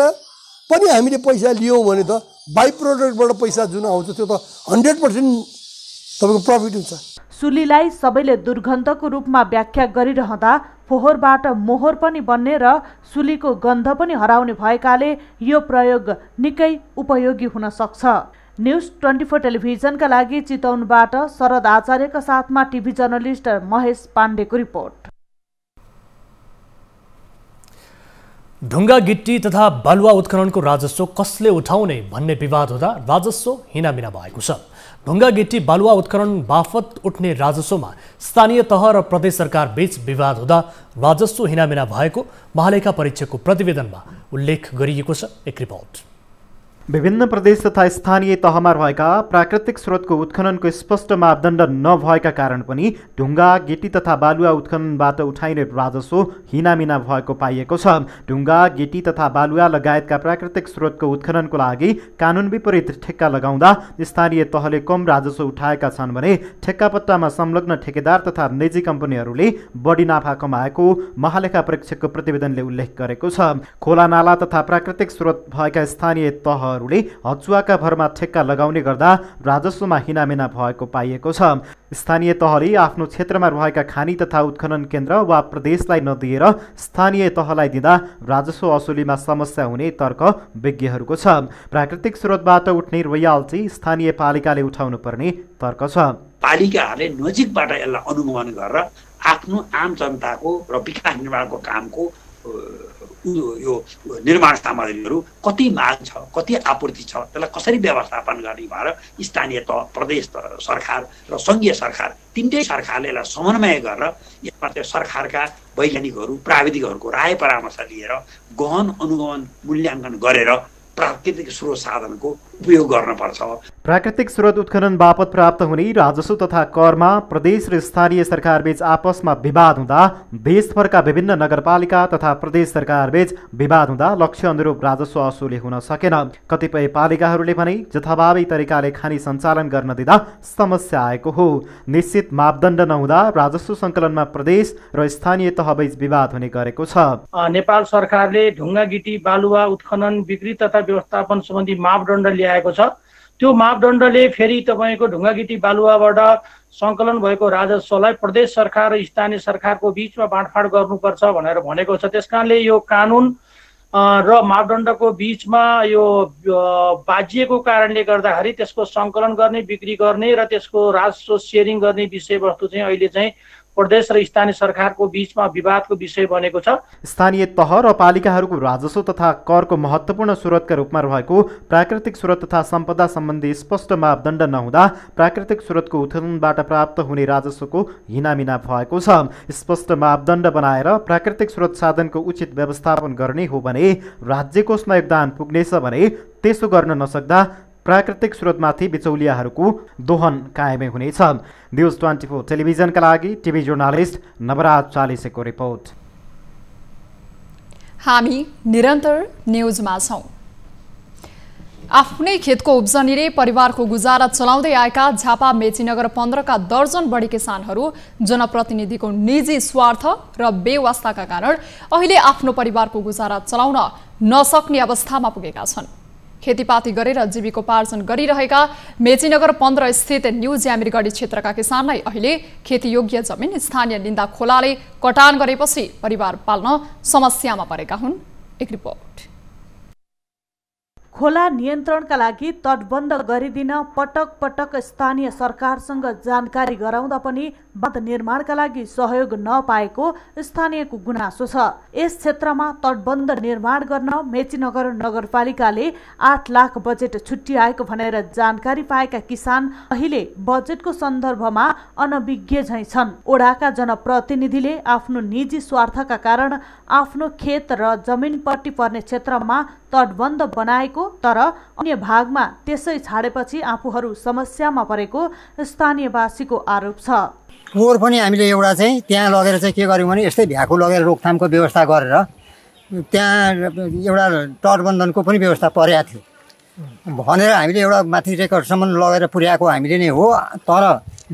पनि हामीले पैसा लियौँ भने त बाइ प्रोडक्टबाट पैसा जुन आउँछ त्यो त 100% तपाईँको प्रफिट हुन्छ। सुलीलाई सबैले दुर्गन्धको रूपमा व्याख्या गरिरहँदा फोहोरबाट मोहर पनि बन्ने र सुलीको गन्ध पनि हराउने भएकाले यो प्रयोग निकै उपयोगी हुन सक्छ। न्युज 24 टेलिभिजनका लागि चितवनबाट शरद आचार्यका साथमा टिभी जर्नलिस्ट महेश पाण्डेको रिपोर्ट। ढुङ्गा गिट्टी तथा बालुवा उत्खननको राजस्व कसले उठाउने भन्ने विवाद हुँदा राजस्व हिनामिना भएको छ। ढुङ्गा गिट्टी बालुवा उत्खनन बापत उठ्ने राजस्वमा स्थानीय तह र प्रदेश सरकार बीच विवाद हुँदा राजस्व हिनामिना भएको महालेखा परीक्षकको प्रतिवेदनमा उल्लेख गरिएको छ। एक रिपोर्ट। विभिन्न प्रदेश तथा स्थानीय तहमा रहेका प्राकृतिक स्रोतको उत्खननको स्पष्ट मापदण्ड नभएका कारण पनि ढुङ्गा गिटी तथा बालुवा उत्खननबाट उठाइने राजस्व हिनामिना भएको पाइएको छ। ढुङ्गा गिटी तथा बालुवा लगायतका प्राकृतिक स्रोतको उत्खननको लागि कानुन विपरीत ठेक्का लगाउँदा स्थानीय तहले कम राजस्व उठाएका छन् भने ठेक्कापट्टामा संलग्न ठेकेदार तथा निजी कम्पनीहरूले बढी नाफा कमाएको महालेखा परीक्षकको प्रतिवेदनले उल्लेख गरेको छ। खोला नाला तथा प्राकृतिक स्रोत भएका स्थानीय तह हचुवाका भरमा ठेक्का लगाउने गर्दा राजस्वमा हिनामिना भएको पाइएको छ। स्थानीय तहले आफ्नो क्षेत्रमा रहेका खानी तथा उत्खनन केन्द्र वा प्रदेशलाई नदिएर स्थानीय तहलाई दिँदा राजस्व असुलीमा समस्या हुने तर्क विज्ञहरूको छ। प्राकृतिक स्रोतबाट उठ्ने रोयल्टी स्थानीय पालिकाले उठाउनु पर्ने तर्क छ। पालिकाहरूले नजिकबाट यसलाई अनुगमन गरेर आफ्नो आम जनताको र विकास निर्माणको कामको यो निर्माण सामग्रीहरू कति माग छ, कति आपूर्ति छ, त्यसलाई कसरी व्यवस्थापन गर्ने भएर स्थानीय तह, प्रदेश सरकार र सङ्घीय सरकार तीनटै सरकारले यसलाई समन्वय गरेर यसमा चाहिँ सरकारका वैज्ञानिकहरू प्राविधिकहरूको राय परामर्श लिएर गहन अनुगमन मूल्याङ्कन गरेर प्राकृतिक स्रोत साधनको उपयोग गर्नुपर्छ। प्राकृतिक स्रोत उत्खनन बापत प्राप्त हुने राजस्व तथा करमा प्रदेश र स्थानीय सरकारबीच आपसमा विवाद हुँदा देशभरका विभिन्न नगरपालिका तथा प्रदेश सरकारबीच विवाद हुँदा लक्ष्य अनुरूप राजस्व असुली हुन सकेन। कतिपय पालिकाहरूले भने जथाभावी तरिकाले खानी सञ्चालन गर्न दिँदा समस्या आएको हो। निश्चित मापदण्ड नहुँदा राजस्व सङ्कलनमा प्रदेश र स्थानीय तहबीच विवाद हुने गरेको छ। नेपाल सरकारले ढुङ्गा गिटी बालुवा उत्खनन बिक्री तथा व्यवस्थापन सम्बन्धी मापदण्ड ल्याएको छ। त्यो मापदण्डले फेरि तपाईँको ढुङ्गा गिटी बालुवाबाट सङ्कलन भएको राजस्वलाई प्रदेश सरकार र स्थानीय सरकारको बिचमा बाँडफाँड गर्नुपर्छ भनेर भनेको छ। त्यसकारणले यो कानुन र मापदण्डको बिचमा यो बाजिएको कारणले गर्दाखेरि त्यसको सङ्कलन गर्ने, बिक्री गर्ने र त्यसको राजस्व सेयरिङ गर्ने विषयवस्तु चाहिँ अहिले चाहिँ प्रदेश र स्थानीय सरकारको बीचमा विवादको विषय बनेको छ। स्थानीय तह र पालिकाहरूको राजस्व तथा करको महत्त्वपूर्ण स्रोतका रूपमा रहेको प्राकृतिक स्रोत तथा सम्पदा सम्बन्धी स्पष्ट मापदण्ड नहुँदा प्राकृतिक स्रोतको उत्खननबाट प्राप्त हुने राजस्वको हिनामिना भएको छ। स्पष्ट मापदण्ड बनाएर प्राकृतिक स्रोत साधनको उचित व्यवस्थापन गर्ने हो भने राज्य कोषमा योगदान पुग्नेछ भने त्यसो गर्न नसक्दा प्राकृतिक स्रोतमाथि बिचौलियाहरूको दोहन कायमै हुनेछ। न्युज 24 टेलिभिजनका लागि टिभी जर्नलिस्ट नवराज चालिसेको रिपोर्ट। हामी निरन्तर न्युजमा छौं। आफ्नै खेतको उब्जनीले परिवारको गुजारा चलाउँदै आएका झापा मेचीनगर 15 का दर्जन बढी किसानहरू जनप्रतिनिधिको निजी स्वार्थ र बेवास्ताका कारण अहिले आफ्नो परिवारको गुजारा चलाउन नसक्ने अवस्थामा पुगेका छन्। खेतीपाती गरेर जीविकोपार्जन गरिरहेका मेचीनगर 15 स्थित न्यू ज्यामिरगढी क्षेत्रका किसानलाई अहिले खेतीयोग्य जमिन स्थानीय लिन्दा खोलाले कटान गरेपछि परिवार पाल्न समस्यामा परेका हुन्। एक रिपोर्ट। खोला नियन्त्रणका लागि तटबन्ध गरिदिन पटक पटक स्थानीय सरकारसँग जानकारी गराउँदा पनि बाँध निर्माणका लागि सहयोग नपाएको स्थानीयको गुनासो छ। यस क्षेत्रमा तटबन्ध निर्माण गर्न मेचीनगर नगरपालिकाले 8 लाख बजेट छुट्याएको भनेर जानकारी पाएका किसान अहिले बजेटको सन्दर्भमा अनभिज्ञ झैं छन्। ओडाका जनप्रतिनिधिले आफ्नो निजी स्वार्थका कारण आफ्नो खेत र जमिनपट्टि पर्ने क्षेत्रमा तटबन्ध बनाएको तर अन्य भागमा त्यसै छाडेपछि आफूहरू समस्यामा परेको स्थानीयवासीको आरोप छ। फोहोर पनि हामीले एउटा चाहिँ त्यहाँ लगेर चाहिँ के गर्यौँ भने यस्तै भ्याकु लगेर रोकथामको व्यवस्था गरेर त्यहाँ एउटा तटबन्धनको पनि व्यवस्था परेको थियो भनेर हामीले एउटा माथि रेकर्डसम्म लगेर पुर्याएको हामीले नै हो। तर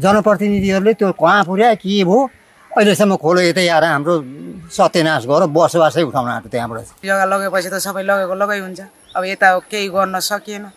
जनप्रतिनिधिहरूले त्यो कहाँ पुर्याए के भयो अहिलेसम्म खोलो यतै आएर हाम्रो सत्यनाश गरेर बसोबासै उठाउन आँट्यो। त्यहाँबाट जग्गा लगेपछि त सबै लगेको लगै हुन्छ। अब यता केही गर्न सकिएन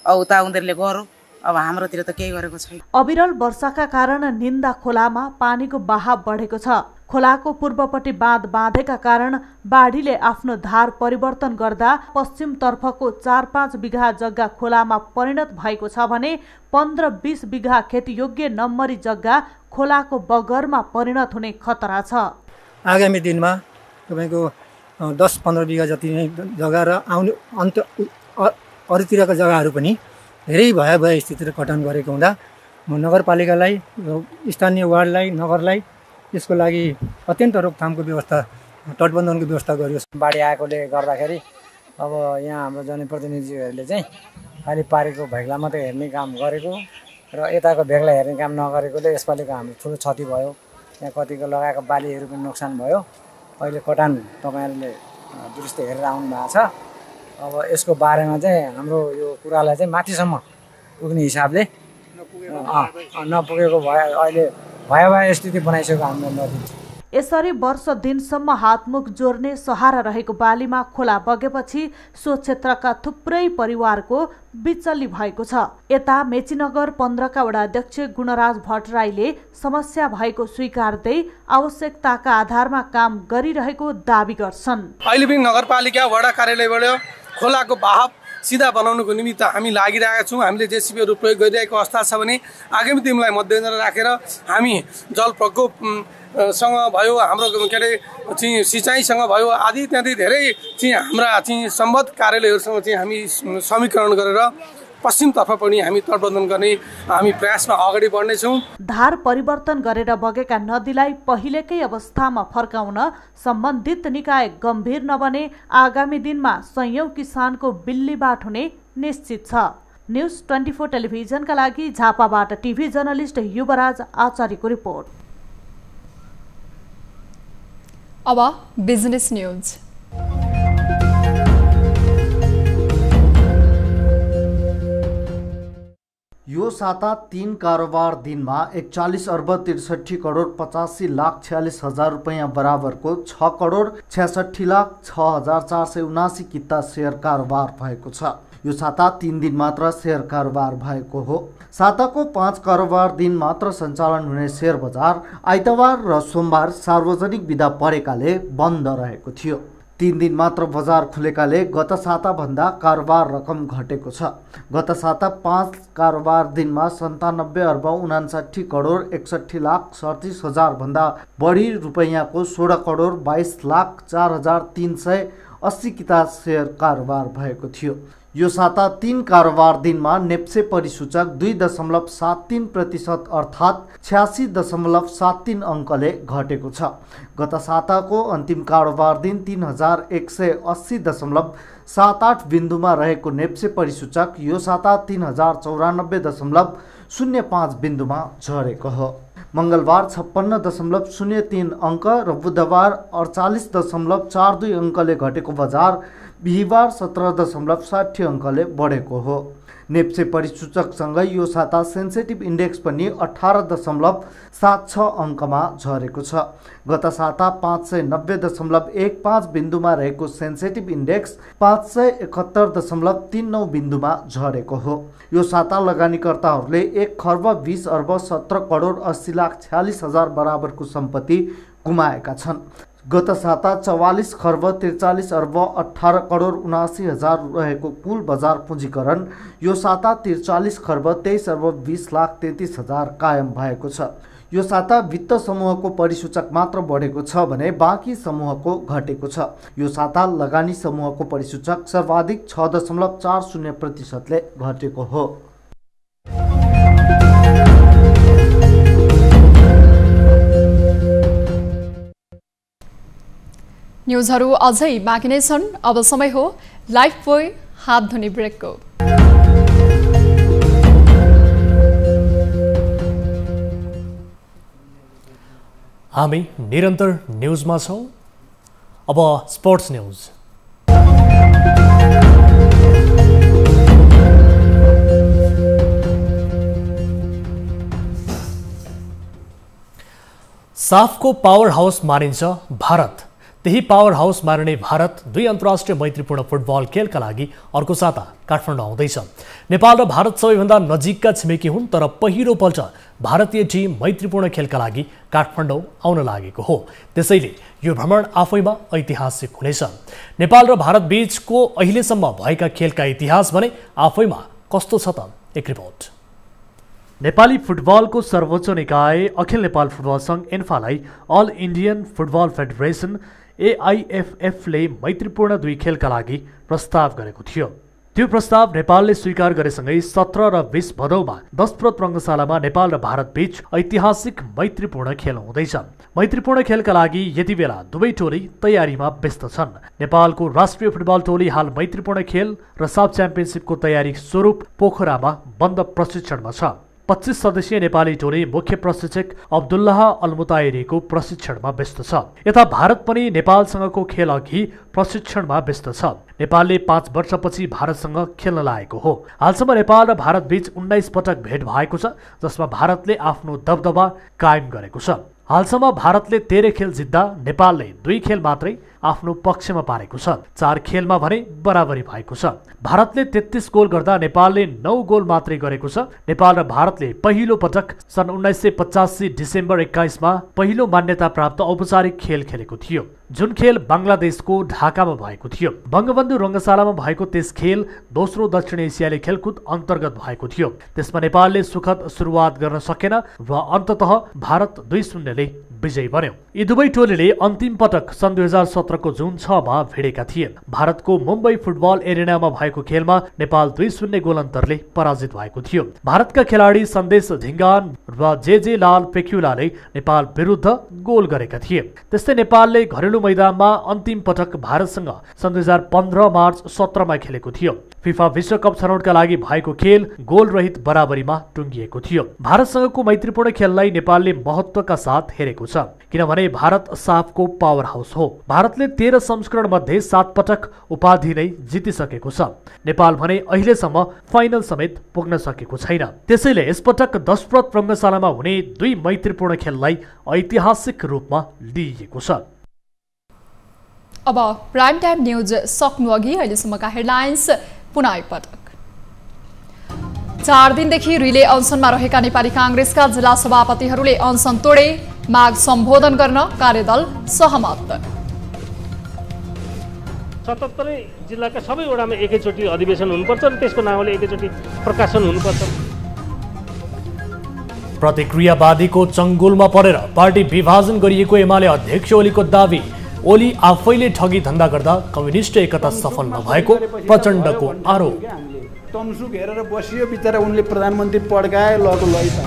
अब उता उनीहरूले गरो अब हाम्रोतिर त केही गरेको छैन। अविरल वर्षाका कारण निन्दा खोलामा पानीको बहाव बढेको छ। खोलाको पूर्वपट्टि बाँध बाँधेका कारण बाढीले आफ्नो धार परिवर्तन गर्दा पश्चिमतर्फको 4-5 बिघा जग्गा खोलामा परिणत भएको छ भने 15-20 बिघा खेतीयोग्य नम्बरी जग्गा खोलाको बगरमा परिणत हुने खतरा छ। आगामी दिनमा तपाईँको 10-15 बिघा जति नै जग्गा र आउने अन्त अरूतिरका जग्गाहरू पनि धेरै भयावह स्थितिले कटान गरेको हुँदा म नगरपालिकालाई स्थानीय वार्डलाई नगरलाई यसको लागि अत्यन्त रोकथामको व्यवस्था तटबन्धनको व्यवस्था गरियोस्। बाढी आएकोले गर्दाखेरि अब यहाँ हाम्रो जनप्रतिनिधिहरूले चाहिँ खालि पारेको भेग्ला मात्रै हेर्ने काम गरेको र यताको भेग्ला हेर्ने काम नगरेकोले यसपालिको हाम्रो ठुलो क्षति भयो। यहाँ कतिको लगाएको बालीहरू पनि नोक्सान भयो। अहिले कटान तपाईँहरूले दृष्टि हेरेर आउनु भएको छ। अब यसको बारेमा चाहिँ हाम्रो यो कुरालाई चाहिँ माथिसम्म पुग्ने हिसाबले नपुगेको भए अहिले भयावह स्थिति बनाइसक्यो हाम्रो नदी। यसरी वर्ष दिनसम्म हातमुख जोड्ने सहारा रहेको बालीमा खोला बगेपछि सो क्षेत्रका थुप्रै परिवारको बिचल्ली भएको छ। यता मेचीनगर 15 का वडा अध्यक्ष गुणराज भट्टराईले समस्या भएको स्वीकार्दै आवश्यकताका आधारमा काम गरिरहेको दाबी गर्छन्। अहिले पनि नगरपालिका वडा कार्यालयबाट खोलाको बहाव सिधा बनाउनुको निमित्त हामी लागिरहेका छौँ। हामीले जेसीबीहरू प्रयोग गरिरहेको अवस्था छ भने आगामी दिनलाई मध्यनजर राखेर हामी जल प्रकोप सँग भयो हाम्रो के अरे चाहिँ सिँचाइसँग भयो आदि इत्यादि धेरै चाहिँ हाम्रा चाहिँ सम्बद्ध कार्यालयहरूसँग चाहिँ हामी समीकरण गरेर पश्चिमतर्फ पनि हामी तटबन्धन गर्ने हामी प्रयासमा अगाडि बढ्नेछौँ। धार परिवर्तन गरेर बगेका नदीलाई पहिलेकै अवस्थामा फर्काउन सम्बन्धित निकाय गम्भीर नबने आगामी दिनमा सयौं किसानको बिल्लीबाट हुने निश्चित छ। न्युज 24 टेलिभिजनका लागि झापाबाट टिभी जर्नलिस्ट युवराज आचार्यको रिपोर्ट। अब बिजनेस न्यूज। यो साता 3 कारोबार दिनमा 41 अर्ब 63 करोड 85 लाख 46 हजार रुपैयाँ बराबरको 6 करोड 66 लाख 6,479 किता सेयर कारोबार भएको छ। यो साता 3 दिन मात्र सेयर कारोबार भएको हो। साताको 5 कारोबार दिन मात्र सञ्चालन हुने सेयर बजार आइतबार र सोमबार सार्वजनिक बिदा परेकाले बन्द रहेको थियो। 3 दिन मात्र बजार खुलेकाले गत साता भन्दा कारोबार रकम घटेको छ। गत साता 5 कारोबार दिनमा 97 अर्ब 59 करोड 61 लाख 37 हजार भन्दा बढी रुपैयाँको 16 करोड 22 लाख 4,380 किता सेयर कारोबार भएको थियो। यो साता 3 कारोबार दिनमा नेप्से परिसूचक 2.73% अर्थात् 86.73 अङ्कले घटेको छ। गत साताको अन्तिम कारोबार दिन 3180.78 बिन्दुमा रहेको नेप्से परिसूचक यो साता 3094.05 बिन्दुमा झरेको हो। मङ्गलबार 56.03 अङ्क र बुधबार 48.42 अङ्कले घटेको बजार बिहिबार 17.60 अङ्कले बढेको हो। नेप्से परिसूचकसँगै यो साता सेन्सेटिभ इन्डेक्स पनि 18.76 अङ्कमा झरेको छ। गत साता 590.15 बिन्दुमा रहेको सेन्सेटिभ इन्डेक्स 571.39 बिन्दुमा झरेको हो। यो साता लगानीकर्ताहरूले 1 खर्ब 20 अर्ब 17 करोड 80 लाख 46 हजार बराबरको सम्पत्ति गुमाएका छन्। गत साता 44 खर्ब 43 अर्ब 18 करोड 79 हजार रहेको कुल बजार पुँजीकरण यो साता 43 खर्ब 23 अर्ब 20 लाख 33 हजार कायम भएको छ। यो साता वित्त समूहको परिसूचक मात्र बढेको छ भने बाँकी समूहको घटेको छ। यो साता लगानी समूहको परिसूचक सर्वाधिक 6.40% घटेको हो। न्युजहरू अझै बाँकी नै छन्। अब समय हो लाइफबोय हात धुने ब्रेकको। हामी निरन्तर न्युजमा छौँ। अब स्पोर्ट्स न्युज। साफको पावर हाउस मानिन्छ भारत। त्यही पावर हाउस मानिने भारत 2 अन्तर्राष्ट्रिय मैत्रीपूर्ण फुटबल खेलका लागि अर्को साता काठमाडौँ आउँदैछ। नेपाल र भारत सबैभन्दा नजिकका छिमेकी हुन्, तर पहिलोपल्ट भारतीय टिम मैत्रीपूर्ण खेलका लागि काठमाडौँ आउन लागेको हो। त्यसैले यो भ्रमण आफैमा ऐतिहासिक हुनेछ। नेपाल र भारत बीचको अहिलेसम्म भएका खेलका इतिहास भने आफैमा कस्तो छ त एक रिपोर्ट। नेपाली फुटबलको सर्वोच्च निकाय अखिल नेपाल फुटबल सङ्घ एन्फालाई अल इन्डियन फुटबल फेडरेसन AIFFले मैत्रीपूर्ण 2 खेलका लागि प्रस्ताव गरेको थियो। त्यो प्रस्ताव नेपालले स्वीकार गरेसँगै 17 र 20 भदौमा 10 प्रत रङ्गशालामा नेपाल र भारत बीच ऐतिहासिक मैत्रीपूर्ण खेल हुँदैछ। मैत्रीपूर्ण खेलका लागि यति बेला दुवै टोली तयारीमा व्यस्त छन्। नेपालको राष्ट्रिय फुटबल टोली हाल मैत्रीपूर्ण खेल र सब च्याम्पियनसिपको तयारी स्वरूप पोखरामा बन्द प्रशिक्षणमा छ। 25 सदस्यीय नेपाली टोली मुख्य प्रशिक्षक अब्दुल्लाह अलमुताइरीको प्रशिक्षणमा व्यस्त छ। यता भारत पनि नेपालसँगको खेल अघि प्रशिक्षणमा व्यस्त छ। नेपालले 5 वर्षपछि भारतसँग खेल्न लागेको हो। हालसम्म नेपाल र भारत बीच 19 पटक भेट भएको छ, जसमा भारतले आफ्नो दबदबा कायम गरेको छ। हालसम्म भारतले 13 खेल जित्दा नेपालले 2 खेल मात्रै आफ्नो पक्षमा पारेको छ। 4 खेलमा भने बराबरी भएको छ। भारतले 33 गोल गर्दा नेपालले 9 गोल मात्रै गरेको छ। नेपाल र भारतले पहिलो पटक सन् 1985 डिसेम्बर 21 मा पहिलो मान्यता प्राप्त औपचारिक खेल खेलेको थियो, जुन खेल बङ्गलादेशको ढाकामा भएको थियो। बङ्गबन्धु रङ्गशालामा भएको त्यस खेल दोस्रो दक्षिण एसियाली खेलकुद अन्तर्गत भएको थियो। त्यसमा नेपालले सुखद सुरुवात गर्न सकेन र अन्ततः भारत 2-0 ले विजयी बन्यो। यी दुवै टोलीले अन्तिम पटक सन् 2017 को जुन 6 मा भिडेका थिए। भारतको मुम्बई फुटबल एरिनामा भएको खेलमा नेपाल 2-0 गोल अन्तरले पराजित भएको थियो। भारतका खेलाडी सन्देश ढिङ्गान र जे लाल पेक्युलाले नेपाल विरुद्ध गोल गरेका थिए। त्यस्तै नेपालले घरेलु मैदानमा अन्तिम पटक भारतसँग सन् 2015 मार्च 17 मा खेलेको थियो। फिफा विश्वकप छनौटका लागि भएको खेल गोल रहित बराबरीमा टुङ्गिएको थियो। भारतसँगको मैत्रीपूर्ण खेललाई नेपालले महत्त्वका साथ हेरेको छ, किनभने भारत साफको पावर हाउस हो। भारतले 13 संस्करण मध्ये 7 पटक उपाधि नै जितिसकेको छ। नेपाल भने अहिलेसम्म फाइनल समेत पुग्न सकेको छैन। त्यसैले यसपटक 10 प्रत रङ्गशालामा हुने 2 मैत्रीपूर्ण खेललाई ऐतिहासिक रूपमा लिइएको छ। अब प्राइम टाइम न्युज सक्नु अघि अहिलेसम्मका हेडलाइन्स पुनः एकपटक। 4 दिनदेखि रिले अनसनमा रहेका नेपाली कांग्रेसका जिल्ला सभापतिहरूले अनसन तोडे, माग सम्बोधन गर्न कार्यदल सहमत। 77 जिल्लाका सबै वडामा एकैचोटि अधिवेशन हुनुपर्छ र त्यसको नामले एकैचोटि प्रकाशन हुनुपर्छ। प्रतिक्रियावादीको चङ्गुलमा परेर पार्टी विभाजन गरिएको एमाले अध्यक्ष ओलीको दावी। ओली आफैले ठगी धन्दा गर्दा कम्युनिस्ट एकता सफल नभएको प्रचण्डको आरोप। तमसु घेरेर बसियो बिचरा, उनले प्रधानमन्त्री पड्काए लगो लैता।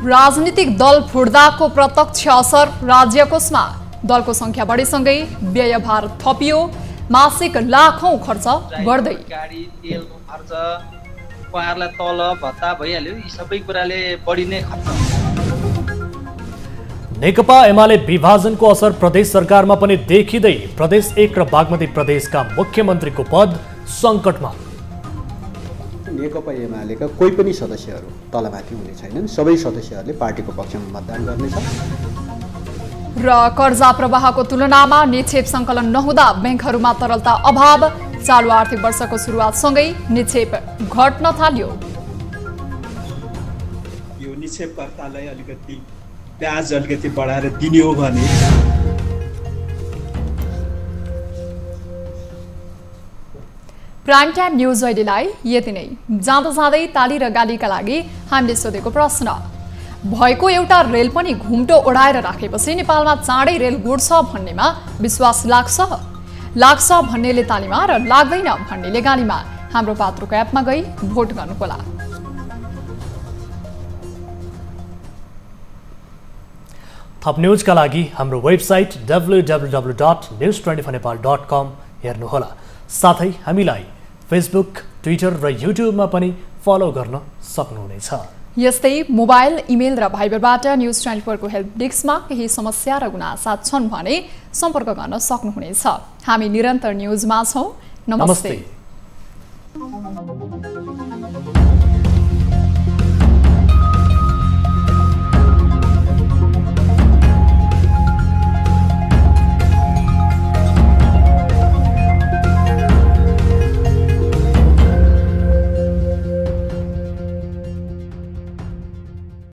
राजनीतिक दल फुट्दाको प्रत्यक्ष असर राज्य कोषमा। दलको संख्या बढेसँगै व्ययभार थपियो, मासिक लाखौं खर्च बढ्दै। गाडी तेलको खर्च, उहाँहरूलाई तल भत्ता भइहाल्यो, यी सबै कुराले बढी नै खर्च। नेकपा एमाले विभाजनको असर प्रदेश सरकारमा पनि देखिँदै प्रदेश 1 र बागमती प्रदेशका मुख्यमन्त्रीको पद सङ्कटमा। नेकपा एमालेका कोही पनि सदस्यहरू तलमाथि हुने छैनन्, सबै सदस्यहरूले पार्टीको पक्षमा मतदान गर्नेछ। र कर्जा प्रवाहको तुलनामा निक्षेप सङ्कलन नहुँदा ब्याङ्कहरूमा तरलता अभाव। चालु आर्थिक वर्षको सुरुवातसँगै निक्षेप घट्न थाल्यो। यो निक्षेपकर्तालाई अलिकति ब्याज अलिकति बढाएर दिने हो भने प्राइम टाइम न्युज अहिलेलाई यति नै। जाँदा जाँदै ताली र गालीका लागि हामीले सोधेको प्रश्न, भएको एउटा रेल पनि घुम्टो ओढाएर राखेपछि नेपालमा चाँडै रेल गुड्छ भन्नेमा विश्वास लाग्छ भन्नेले तालीमा र लाग्दैन भन्नेले गालीमा। हाम्रो पात्रोको एपमा गई भोट गर्नुहोला। थप न्युजका लागि हाम्रो वेबसाइट www.news24nepal.com हेर्नुहोला। साथै हामीलाई फेसबुक, ट्विटर र युट्युबमा पनि फलो गर्न सक्नुहुनेछ। यस्तै मोबाइल, इमेल र भाइबरबाट न्युज 24 को हेल्प डेस्कमा केही समस्या र गुनासा छन् भने सम्पर्क गर्न सक्नुहुनेछ। हामी निरन्तर न्युजमा छौं। नमस्ते।